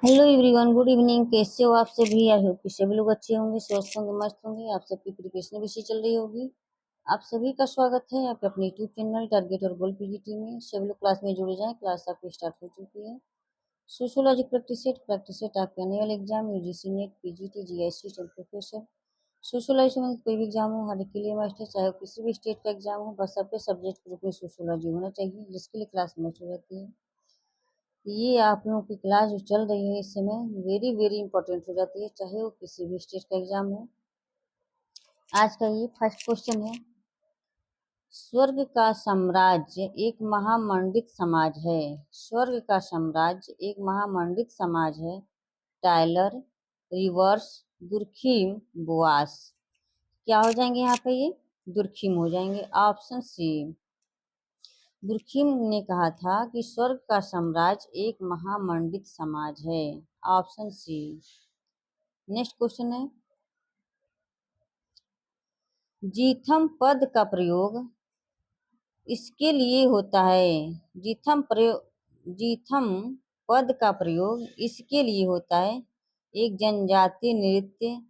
Hello everyone, good evening. कैसे हो आप सभी? आई होप कि सभी लोग अच्छे होंगे, स्वस्थ होंगे, मस्त होंगे। आप सबकी प्रिपरेशन भी अच्छी चल रही होगी। आप सभी का स्वागत है आपके अपने यूट्यूब चैनल टारगेट और गोल पीजीटी में। सभी लोग क्लास में जुड़ जाएं। क्लास आपकी स्टार्ट हो चुकी है। सोशियोलॉजी प्रैक्टिस सेट आपके आने वाले exam UGC NET, PGT, GIC, TET professor. Sociology में कोई भी एग्जाम हो, हर एक के लिए मस्ट है, चाहे वो किसी भी स्टेट का एग्जाम हो। बस आपके सब्जेक्ट ग्रुप में सोशियोलॉजी होना चाहिए, जिसके लिए क्लास मस्ट हो जाती है। ये आप लोगों की क्लास जो चल रही है इस समय वेरी वेरी इंपॉर्टेंट हो जाती है, चाहे वो किसी भी स्टेट का एग्जाम हो। आज का ये फर्स्ट क्वेश्चन है। स्वर्ग का साम्राज्य एक महामंडित समाज है। स्वर्ग का साम्राज्य एक महामंडित समाज है। Tylor, Rivers, Durkheim, Boas. क्या हो जाएंगे यहाँ पे? ये दुर्खिम हो जाएंगे। Option C. दुर्खिम ने कहा था कि स्वर्ग का साम्राज्य एक महामंडित समाज है। Option C. नेक्स्ट क्वेश्चन है। जीथम पद का प्रयोग इसके लिए होता है। जीथम पद का प्रयोग इसके लिए होता है। एक जनजातीय नृत्य,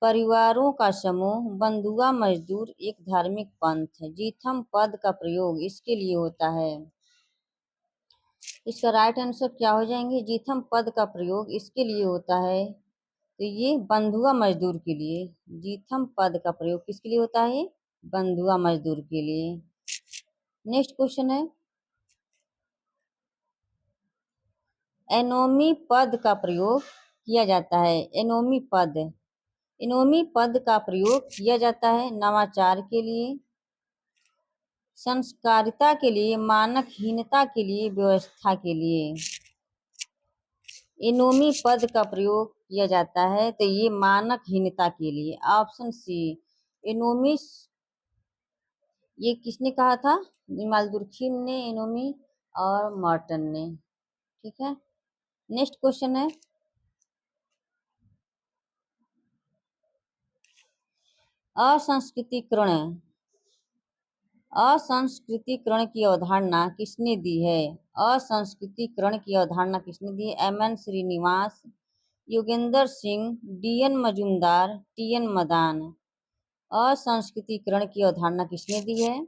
परिवारों का समूह, बंधुआ मजदूर, एक धार्मिक पंथ। जीथम पद का प्रयोग इसके लिए होता है। इसका राइट आंसर क्या हो जाएंगे? जीथम पद का प्रयोग इसके लिए होता है, तो ये बंधुआ मजदूर के लिए। जीथम पद का प्रयोग किसके लिए होता है? बंधुआ मजदूर के लिए। नेक्स्ट क्वेश्चन है। एनोमी पद का प्रयोग किया जाता है। एनोमी पद का प्रयोग किया जाता है नवाचार के लिए, संस्कारिता के लिए, मानकहीनता के लिए, व्यवस्था के लिए। एनोमी पद का प्रयोग किया जाता है, तो ये मानकहीनता के लिए। Option C. एनोमी ये किसने कहा था? मालदुर्खिम ने, एनोमी और मॉर्टन ने। ठीक है। नेक्स्ट क्वेश्चन है। असंस्कृतिकरण असंस्कृतिकरण की अवधारणा किसने दी है? असंस्कृतिकरण की अवधारणा किसने दी है? M N Srinivas, Yogendra Singh, D N Majumdar, T N Madan. असंस्कृतिकरण की अवधारणा किसने दी है?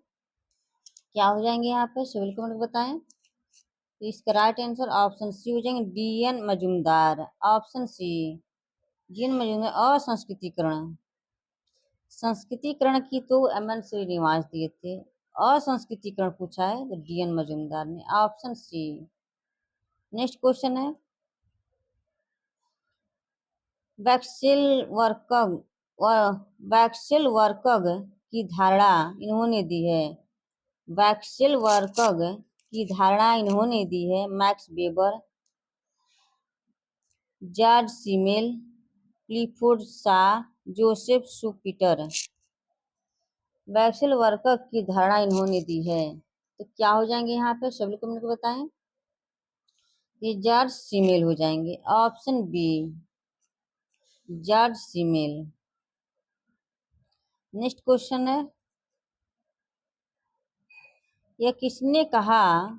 क्या हो जाएंगे यहाँ पे? सिविल कमेंट बताएं। तो इसका राइट आंसर ऑप्शन सी हो जाएंगे, D N. Majumdar. Option C, D N. Majumdar. असंस्कृतिकरण संस्कृतिकरण की तो एम.एन. श्रीनिवास दिए थे। असंस्कृतिकरण पूछा है तो डी.एन. मजूमदार ने। Option C. नेक्स्ट क्वेश्चन है। वैक्सेलबर्ग की धारणा इन्होंने दी है। वैक्सेलबर्ग की धारणा इन्होंने दी है। Max Weber, George Simmel, Clifford शाह, जोसेफ शुपिटर। वैक्सेलबर्ग की धारणा इन्होंने दी है, तो क्या हो जाएंगे यहाँ पे? सभी को मेरे को बताएं। ये जॉर्ज सिमेल हो जाएंगे। Option B, George Simmel. Next question है। यह किसने कहा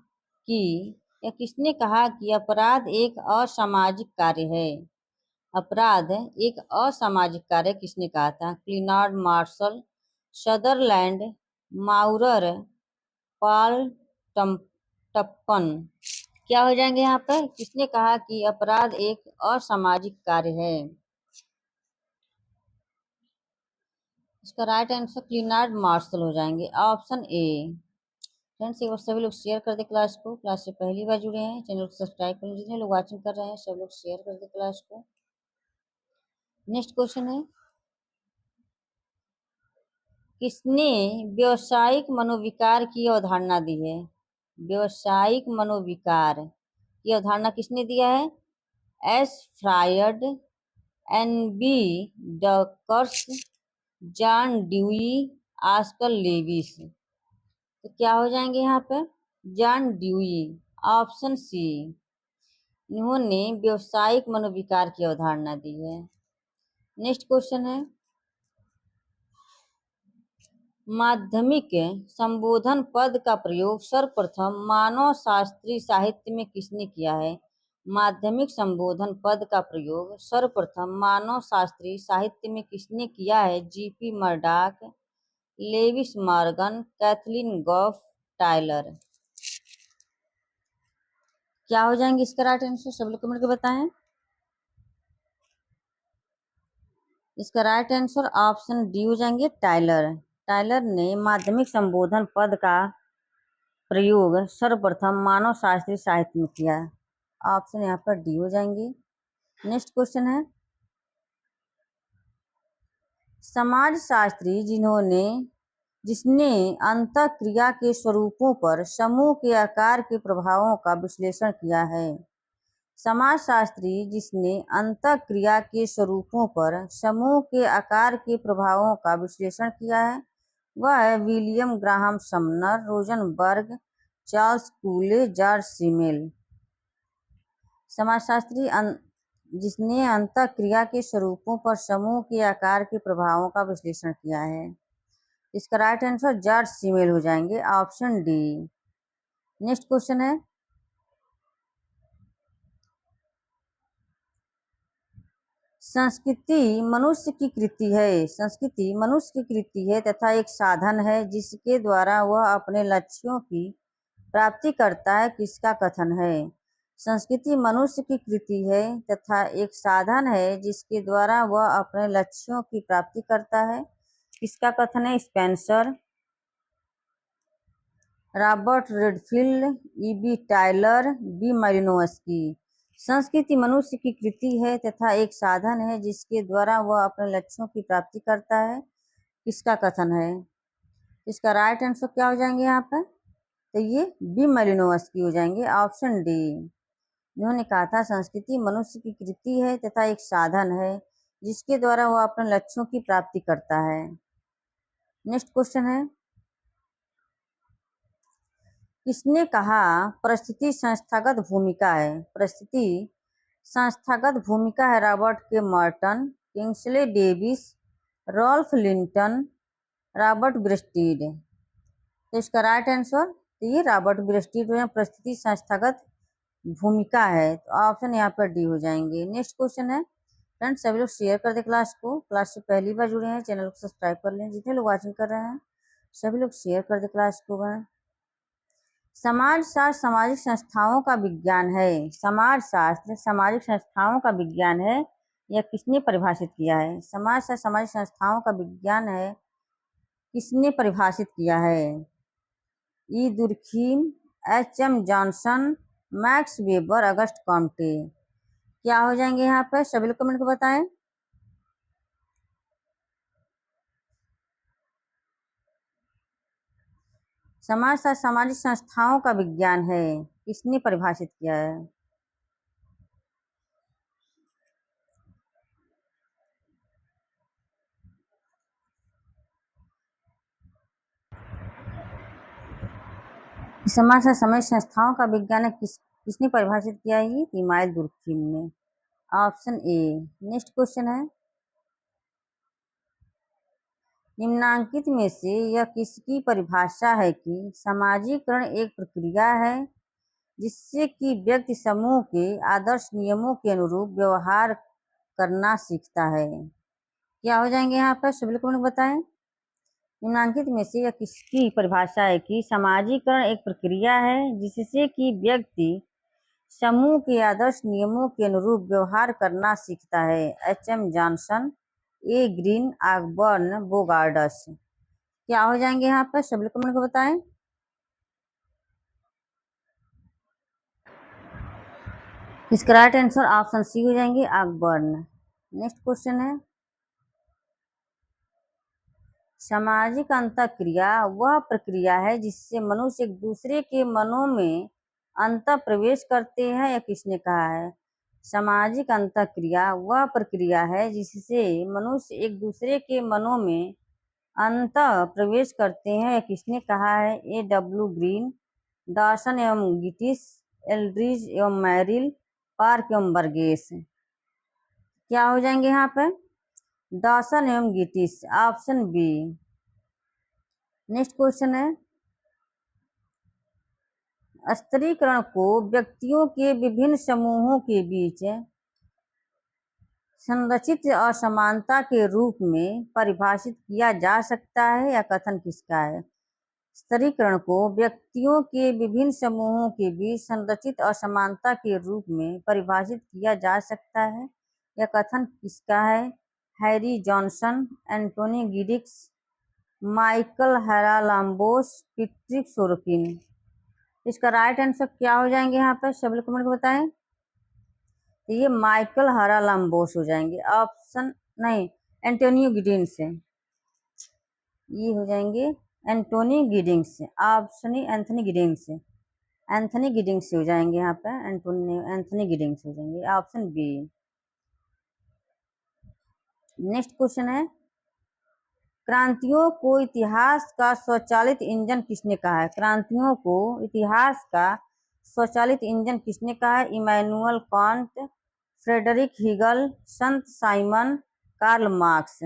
कि अपराध एक असामाजिक कार्य है? अपराध एक असामाजिक कार्य किसने कहा था? क्लिनार्ड मार्शल, सदरलैंड, माउरर, पॉल टप्पन। क्या हो जाएंगे यहाँ पर? किसने कहा कि अपराध एक असामाजिक कार्य है? इसका राइट आंसर क्लिनार्ड मार्शल हो जाएंगे। Option A. फ्रेंड्स, एक बार सभी लोग शेयर कर दे क्लास को। क्लास से पहली बार जुड़े हैं, चैनल को सब्सक्राइब कर लीजिए। जितने लोग वाचिंग कर रहे हैं सब लोग शेयर कर दे क्लास को। नेक्स्ट क्वेश्चन है। किसने व्यावसायिक मनोविकार की अवधारणा दी है? व्यावसायिक मनोविकार की अवधारणा किसने दिया है? एस फ्रायड, एन बी डकर्स, जॉन ड्यूई, ऑस्कर लेविस। तो क्या हो जाएंगे यहाँ पे? John Dewey. Option C. इन्होंने व्यावसायिक मनोविकार की अवधारणा दी है। नेक्स्ट क्वेश्चन है। माध्यमिक संबोधन पद का प्रयोग सर्वप्रथम मानव शास्त्रीय साहित्य में किसने किया है? माध्यमिक संबोधन पद का प्रयोग सर्वप्रथम मानव शास्त्रीय साहित्य में किसने किया है? G P Murdock, Lewis Morgan, Kathleen Gough, Tylor. क्या हो जाएंगे इसका राइट आंसर? सब लोग कमेंट करके बताएं। इसका राइट आंसर ऑप्शन डी हो जाएंगे, टायलर। टायलर ने माध्यमिक संबोधन पद का प्रयोग सर्वप्रथम मानव शास्त्रीय साहित्य में किया। ऑप्शन यहाँ पर डी हो जाएंगे। नेक्स्ट क्वेश्चन है, समाजशास्त्री जिसने अंतःक्रिया के स्वरूपों पर समूह के आकार के प्रभावों का विश्लेषण किया है। समाजशास्त्री जिसने अंतःक्रिया के स्वरूपों पर समूह के आकार के प्रभावों का विश्लेषण किया है वह है William Graham Sumner, Rosenberg, Charles Cooley, George Simmel. समाजशास्त्री जिसने अंतःक्रिया के स्वरूपों पर समूह के आकार के प्रभावों का विश्लेषण किया है। इसका राइट आंसर जॉर्ज सिमेल हो जाएंगे, ऑप्शन डी। नेक्स्ट क्वेश्चन है, संस्कृति मनुष्य की कृति है। संस्कृति मनुष्य की कृति है तथा एक साधन है जिसके द्वारा वह अपने लक्ष्यों की प्राप्ति करता है। किसका कथन है? संस्कृति मनुष्य की कृति है तथा एक साधन है जिसके द्वारा वह अपने लक्ष्यों की प्राप्ति करता है। किसका कथन है? Spencer, Robert Redfield, E B. Tylor, B. Malinowski. संस्कृति मनुष्य की कृति है तथा एक साधन है जिसके द्वारा वह अपने लक्ष्यों की प्राप्ति करता है। किसका कथन है? इसका राइट आंसर क्या हो जाएंगे यहाँ पर? तो ये बी. मालिनोव्स्की हो जाएंगे, ऑप्शन डी। इन्होंने कहा था संस्कृति मनुष्य की कृति है तथा एक साधन है जिसके द्वारा वह अपने लक्ष्यों की प्राप्ति करता है। नेक्स्ट क्वेश्चन है, किसने कहा परिस्थिति संस्थागत भूमिका है? परिस्थिति संस्थागत भूमिका है Robert K Merton, Kingsley Davis, Ralph Linton, Robert Breasted. तो इसका राइट आंसर तो ये रॉबर्ट ब्रेस्टिड में परिस्थिति संस्थागत भूमिका है, तो ऑप्शन यहाँ पर डी हो जाएंगे। नेक्स्ट क्वेश्चन है, फ्रेंड्स सभी लोग शेयर कर दें क्लास को। क्लास से पहली बार जुड़े हैं चैनल को सब्सक्राइब कर लें। जितने लोग वाचिंग कर रहे हैं सभी लोग शेयर कर दें क्लास को। समाजशास्त्र सामाजिक संस्थाओं का विज्ञान है। समाजशास्त्र सामाजिक संस्थाओं का विज्ञान है। यह किसने परिभाषित किया है? समाजशास्त्र सामाजिक संस्थाओं का विज्ञान है, किसने परिभाषित किया है? E. Durkheim, H M. Johnson, Max Weber, August Comte. क्या हो जाएंगे यहाँ पर? सभी लोग कमेंट को बताएं। समाजशास्त्र सामाजिक संस्थाओं का विज्ञान है, किसने परिभाषित किया है? समाजशास्त्र सामाजिक संस्थाओं का विज्ञान है, किसने परिभाषित किया है? ये इमाइल दुर्खीम ने, ऑप्शन ए। नेक्स्ट क्वेश्चन है, निम्नांकित में से यह किसकी परिभाषा है कि सामाजिकरण एक प्रक्रिया है जिससे कि व्यक्ति समूह के आदर्श नियमों के अनुरूप व्यवहार करना सीखता है? क्या हो जाएंगे यहाँ पर? सभी लोग बताएं। निम्नांकित में से यह किसकी परिभाषा है कि सामाजिकरण एक प्रक्रिया है जिससे कि व्यक्ति समूह के आदर्श नियमों के अनुरूप व्यवहार करना सीखता है? H M. Johnson, A. Green, Ogburn, Bogardus. क्या हो जाएंगे यहाँ पर? सभी कमेंट को बताएं। इसका राइट आंसर ऑप्शन सी हो जाएंगे, ऑकबर्न। नेक्स्ट क्वेश्चन है, सामाजिक अंतःक्रिया वह प्रक्रिया है जिससे मनुष्य एक दूसरे के मनों में अंतः प्रवेश करते हैं। या किसने कहा है? सामाजिक अंतःक्रिया वह प्रक्रिया है जिससे मनुष्य एक दूसरे के मनों में अंतः प्रवेश करते हैं। या किसने कहा है? ए. डब्ल्यू. ग्रीन, डॉसन एवं गिटिस, एल्ड्रिज एवं मैरिल, पार्क एवं बर्गेस। क्या हो जाएंगे यहाँ पर? डॉसन एवं गिटिस, ऑप्शन बी। नेक्स्ट क्वेश्चन है, स्तरीकरण को व्यक्तियों के विभिन्न समूहों के बीच संरचित असमानता के रूप में परिभाषित किया जा सकता है। यह कथन किसका है? स्तरीकरण को व्यक्तियों के विभिन्न समूहों के बीच संरचित असमानता के रूप में परिभाषित किया जा सकता है। यह कथन किसका है? Harry Johnson, Anthony Giddens, Michael Haralambos, Patrick Sorokin. इसका राइट आंसर क्या हो जाएंगे यहाँ पर? सब लोग कमेंट बताएं। तो ये माइकल हेरालाम्बोस हो जाएंगे। ऑप्शन नहीं, एंटोनियो गिडिंग्स है, ये हो जाएंगे Antony Giddens. Option Anthony Giddens है, एंथनी गिडिंग्स हो जाएंगे यहाँ पे, एंथनी गिडिंग्स हो जाएंगे। Option B. नेक्स्ट क्वेश्चन है, क्रांतियों को इतिहास का स्वचालित इंजन किसने कहा है? क्रांतियों को इतिहास का स्वचालित इंजन किसने कहा है? इमैनुअल कांट, फ्रेडरिक हिगल, संत साइमन, कार्ल मार्क्स।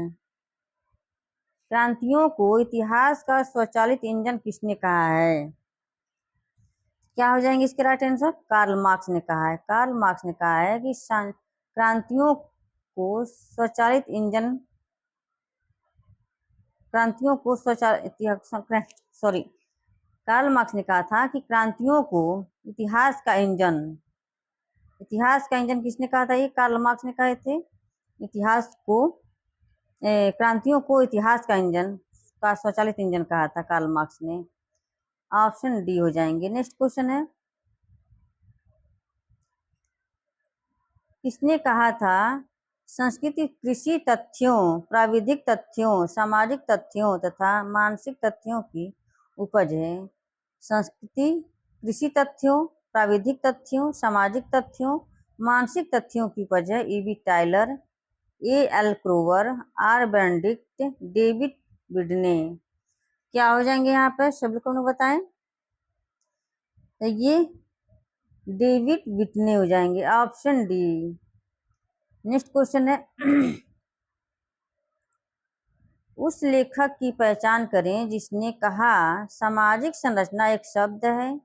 क्रांतियों को इतिहास का स्वचालित इंजन किसने कहा है? क्या हो जाएंगे इसके राइट आंसर? कार्ल मार्क्स ने कहा है। कार्ल मार्क्स ने कहा है कि क्रांतियों को स्वचालित इंजन, क्रांतियों को स्वचालित सॉरी कार्ल मार्क्स ने कहा था कि क्रांतियों को इतिहास का इंजन, इतिहास का इंजन किसने कहा था? ये कार्ल मार्क्स ने कहे थे। इतिहास को क्रांतियों को इतिहास का इंजन, का स्वचालित इंजन कहा था कार्ल मार्क्स ने। ऑप्शन डी हो जाएंगे। नेक्स्ट क्वेश्चन है, किसने कहा था संस्कृति कृषि तथ्यों, प्राविधिक तथ्यों, सामाजिक तथ्यों तथा मानसिक तथ्यों की उपज है? संस्कृति कृषि तथ्यों, प्राविधिक तथ्यों, सामाजिक तथ्यों, मानसिक तथ्यों की उपज है। E B Tylor, L Kroeber, R Benedict, David विडने। क्या हो जाएंगे यहाँ पर? सब लोग को बताएं। तो ये डेविड विटने हो जाएंगे। Option D. नेक्स्ट क्वेश्चन है, उस लेखक की पहचान करें जिसने कहा सामाजिक संरचना एक शब्द है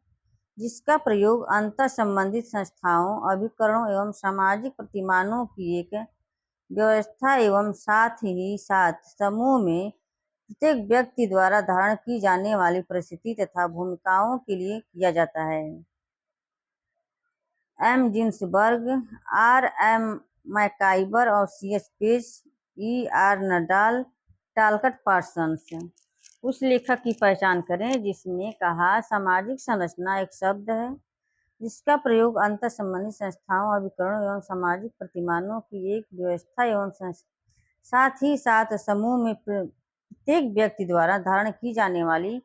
जिसका प्रयोग अंतर संबंधित संस्थाओं, अभिकरणों एवं सामाजिक प्रतिमानों की एक व्यवस्था एवं साथ ही साथ समूह में प्रत्येक व्यक्ति द्वारा धारण की जाने वाली परिस्थिति तथा भूमिकाओं के लिए किया जाता है। M Ginsberg, R M MacIver और C H Page, E R Nadel, Talcott Parsons. उस लेखक की पहचान करें जिसने कहा सामाजिक संरचना एक शब्द है जिसका प्रयोग अंतर संबंधित संस्थाओं, अभिकरणों एवं सामाजिक प्रतिमानों की एक व्यवस्था एवं साथ ही साथ समूह में प्रत्येक व्यक्ति द्वारा धारण की जाने वाली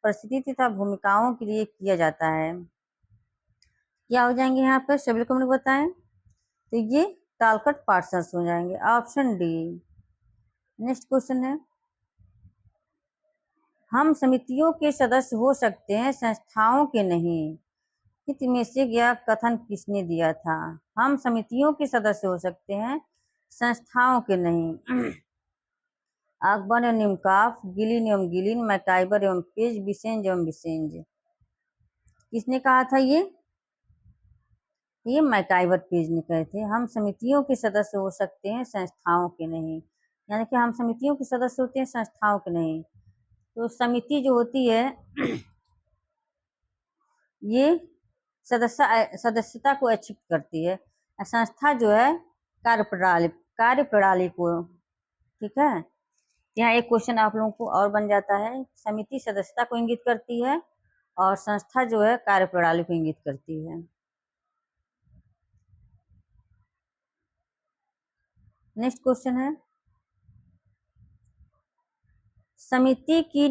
परिस्थिति तथा भूमिकाओं के लिए किया जाता है। क्या हो जाएंगे यहाँ पर? सभी लोग हमने बताएं। तो ये टालकट पार्सन्स हो जाएंगे। Option D. नेक्स्ट क्वेश्चन है, हम समितियों के सदस्य हो सकते हैं, संस्थाओं के नहीं। हित में से यह कथन किसने दिया था? हम समितियों के सदस्य हो सकते हैं, संस्थाओं के नहीं। अकबर एवं निमकाफ, गिलिन एवं गिलिन, मैकाइबर एवं पेज, बिसेंज एवं बिसेंज। किसने कहा था ये मैकाइबर पेज ने कहे थे। हम समितियों के सदस्य हो सकते हैं, संस्थाओं के नहीं। यानी कि हम समितियों के सदस्य होते हैं, संस्थाओं के नहीं। तो समिति जो होती है ये सदस्यता को ऐच्छिक करती है। संस्था जो है कार्य प्रणाली को। ठीक है, यहाँ एक क्वेश्चन आप लोगों को और बन जाता है। समिति सदस्यता को इंगित करती है और संस्था जो है कार्य प्रणाली को इंगित करती है। नेक्स्ट क्वेश्चन है, समिति की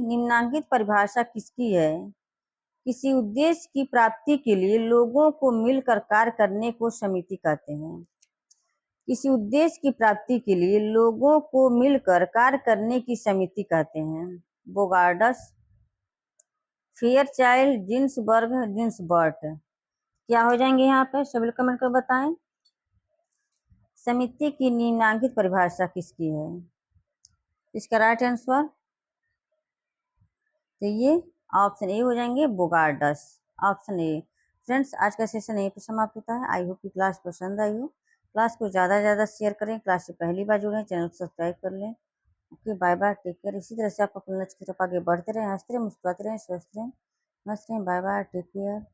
निम्नांकित परिभाषा किसकी है? किसी उद्देश्य की प्राप्ति के लिए लोगों को मिलकर कार्य करने को समिति कहते हैं। किसी उद्देश्य की प्राप्ति के लिए लोगों को मिलकर कार्य करने की समिति कहते हैं। बोगार्डस, फेयरचाइल्ड, जिन्सबर्ग, जिन्सबर्ट। क्या हो जाएंगे यहाँ पे? सभी लोग कमेंट कर बताएं। समिति की निम्नांकित परिभाषा किसकी है? इसका राइट आंसर तो ये ऑप्शन ए हो जाएंगे बोगार्डस, ऑप्शन ए। फ्रेंड्स, आज का सेशन यहीं पर समाप्त होता है। आई होप कि क्लास पसंद आई हो। क्लास को ज़्यादा से ज़्यादा शेयर करें। क्लास से पहली बार जुड़े हैं, चैनल को सब्सक्राइब कर लें। Okay, bye bye, take care. इसी तरह से आप अपने लक्ष्य की तरफ आगे बढ़ते रहें, हंसते रहें, मुस्कुराते रहें, स्वस्थ रहें, मस्त रहें। Bye bye, take care.